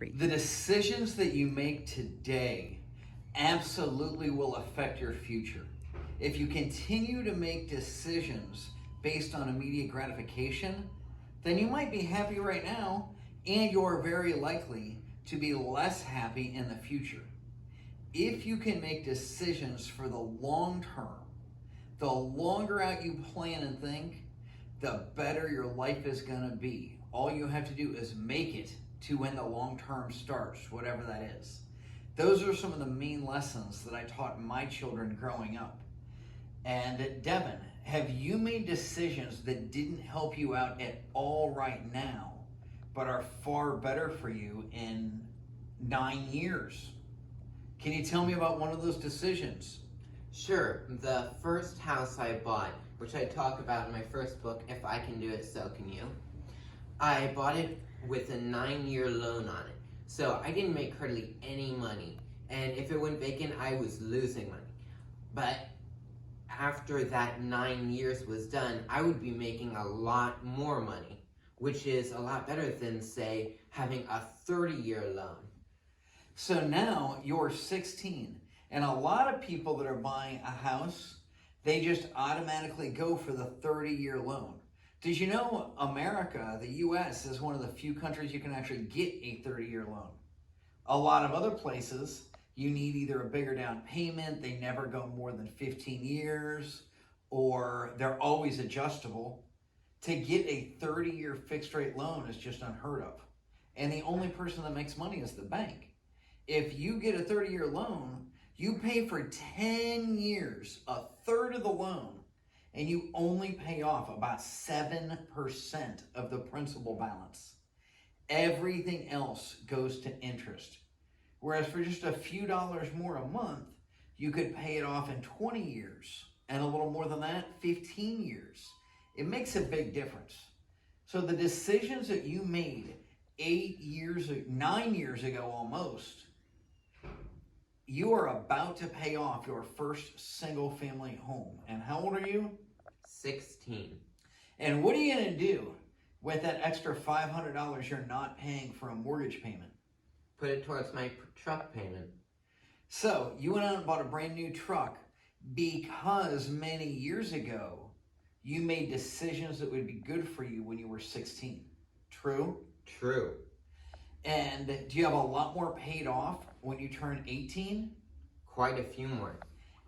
3. The decisions that you make today absolutely will affect your future. If you continue to make decisions based on immediate gratification, then you might be happy right now, and you're very likely to be less happy in the future. If you can make decisions for the long term, the longer out you plan and think, the better your life is going to be. All you have to do is make it to when the long term starts, whatever that is. Those are some of the main lessons that I taught my children growing up. And Deven, have you made decisions that didn't help you out at all right now, but are far better for you in 9 years? Can you tell me about one of those decisions? Sure. The first house I bought, which I talk about in my first book, If I Can Do It, So Can You, I bought it with a 9-year loan on it. So I didn't make hardly any money. And if it went vacant, I was losing money. But after that 9 years was done, I would be making a lot more money, which is a lot better than, say, having a 30-year loan. So now you're 16, and a lot of people that are buying a house, they just automatically go for the 30-year loan. Did you know America, the U.S., is one of the few countries you can actually get a 30-year loan? A lot of other places, you need either a bigger down payment, they never go more than 15 years, or they're always adjustable. To get a 30-year fixed rate loan is just unheard of. And the only person that makes money is the bank. If you get a 30-year loan, you pay for 10 years, a third of the loan, and you only pay off about 7% of the principal balance. Everything else goes to interest. Whereas for just a few dollars more a month, you could pay it off in 20 years, and a little more than that, 15 years. It makes a big difference. So the decisions that you made 9 years ago almost, you are about to pay off your first single family home. And how old are you? 16. And what are you going to do with that extra $500 you're not paying for a mortgage payment? Put it towards my truck payment. So you went out and bought a brand new truck because many years ago you made decisions that would be good for you when you were 16. True? True. And do you have a lot more paid off when you turn 18? Quite a few more.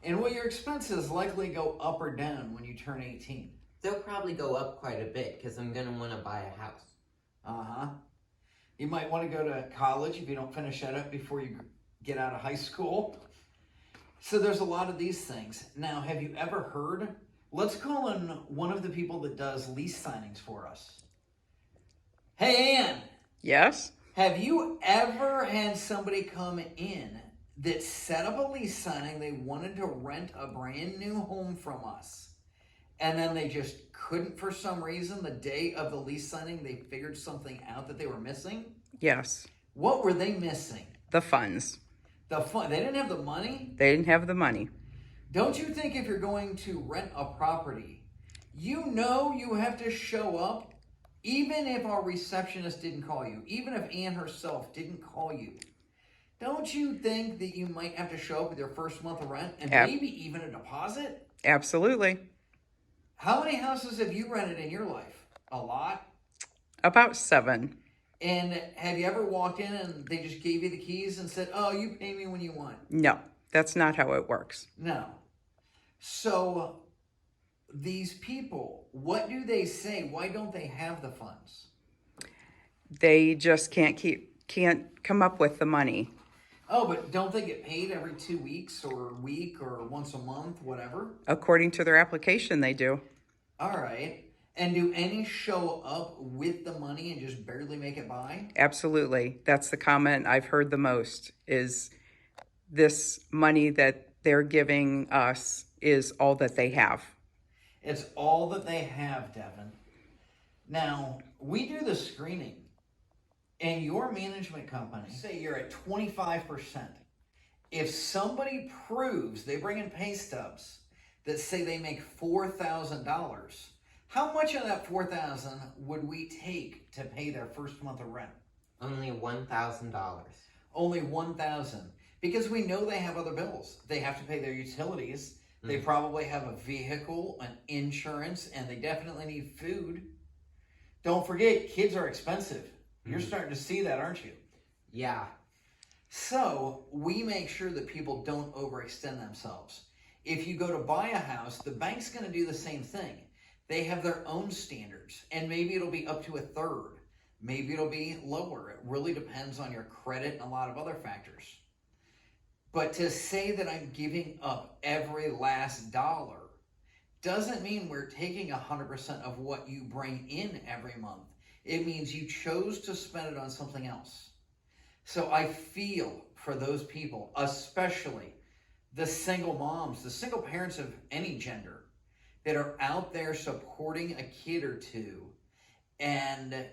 And will your expenses likely go up or down when you turn 18? They'll probably go up quite a bit because I'm going to want to buy a house. Uh-huh. You might want to go to college if you don't finish that up before you get out of high school. So there's a lot of these things. Now, have you ever heard? Let's call in one of the people that does lease signings for us. Hey, Ann. Yes? Have you ever had somebody come in that set up a lease signing? They wanted to rent a brand new home from us, and then they just couldn't, for some reason, the day of the lease signing, they figured something out that they were missing? Yes. What were they missing? The funds. They didn't have the money? They didn't have the money. Don't you think if you're going to rent a property, you know you have to show up? Even if our receptionist didn't call you, even if Ann herself didn't call you, don't you think that you might have to show up with your first month of rent and maybe even a deposit? Absolutely. How many houses have you rented in your life? A lot? About 7. And have you ever walked in and they just gave you the keys and said, oh, you pay me when you want? No, that's not how it works. No. So these people, what do they say? Why don't they have the funds? They just can't come up with the money. Oh, but don't they get paid every 2 weeks or a week or once a month, whatever? According to their application, they do. All right. And do any show up with the money and just barely make it by? Absolutely. That's the comment I've heard the most, is this money that they're giving us is all that they have. It's all that they have, Deven. Now, we do the screening. And your management company, say you're at 25%. If somebody proves, they bring in pay stubs that say they make $4,000, how much of that $4,000 would we take to pay their first month of rent? Only $1,000. Only 1,000. Because we know they have other bills. They have to pay their utilities. They probably have a vehicle, an insurance, and they definitely need food. Don't forget, kids are expensive. You're starting to see that, aren't you? Yeah. So we make sure that people don't overextend themselves. If you go to buy a house, the bank's going to do the same thing. They have their own standards, and maybe it'll be up to a third. Maybe it'll be lower. It really depends on your credit and a lot of other factors. But to say that I'm giving up every last dollar doesn't mean we're taking 100% of what you bring in every month. It means you chose to spend it on something else. So I feel for those people, especially the single moms, the single parents of any gender that are out there supporting a kid or two, and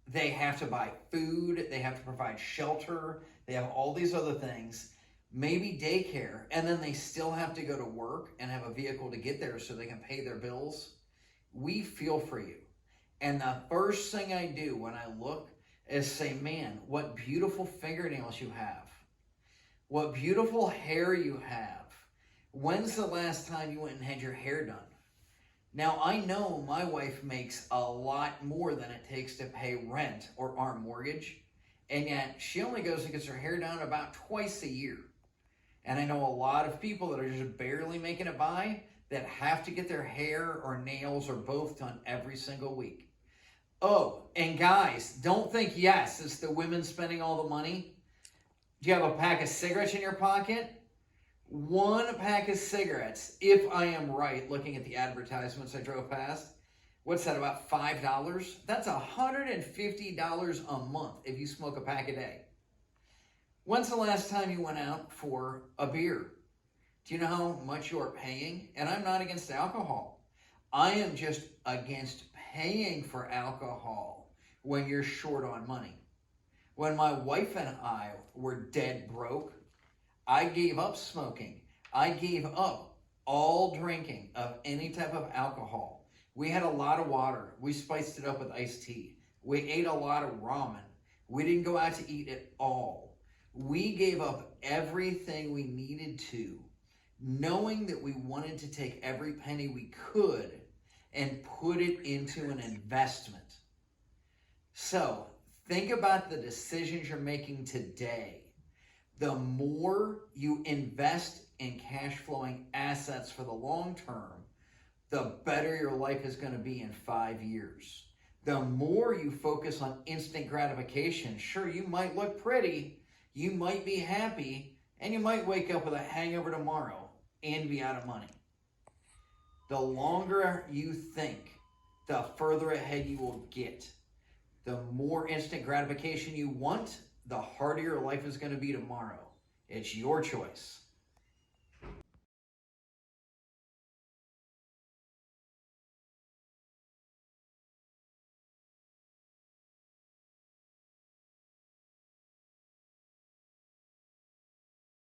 they have to buy food, they have to provide shelter, they have all these other things, maybe daycare, and then they still have to go to work and have a vehicle to get there so they can pay their bills. We feel for you. And the first thing I do when I look is say, man, what beautiful fingernails you have. What beautiful hair you have. When's the last time you went and had your hair done? Now, I know my wife makes a lot more than it takes to pay rent or our mortgage, and yet she only goes and gets her hair done about twice a year. And I know a lot of people that are just barely making it by that have to get their hair or nails or both done every single week. Oh, and guys, don't think, yes, it's the women spending all the money. Do you have a pack of cigarettes in your pocket? One pack of cigarettes, if I am right, looking at the advertisements I drove past, what's that, about $5? That's $150 a month if you smoke a pack a day. When's the last time you went out for a beer? Do you know how much you're paying? And I'm not against alcohol. I am just against paying for alcohol when you're short on money. When my wife and I were dead broke, I gave up smoking. I gave up all drinking of any type of alcohol. We had a lot of water. We spiced it up with iced tea. We ate a lot of ramen. We didn't go out to eat at all. We gave up everything we needed to, knowing that we wanted to take every penny we could and put it into an investment. So think about the decisions you're making today. The more you invest in cash flowing assets for the long term, the better your life is going to be in 5 years. The more you focus on instant gratification, sure, you might look pretty, you might be happy, and you might wake up with a hangover tomorrow and be out of money. The longer you think, the further ahead you will get. The more instant gratification you want, the harder your life is going to be tomorrow. It's your choice.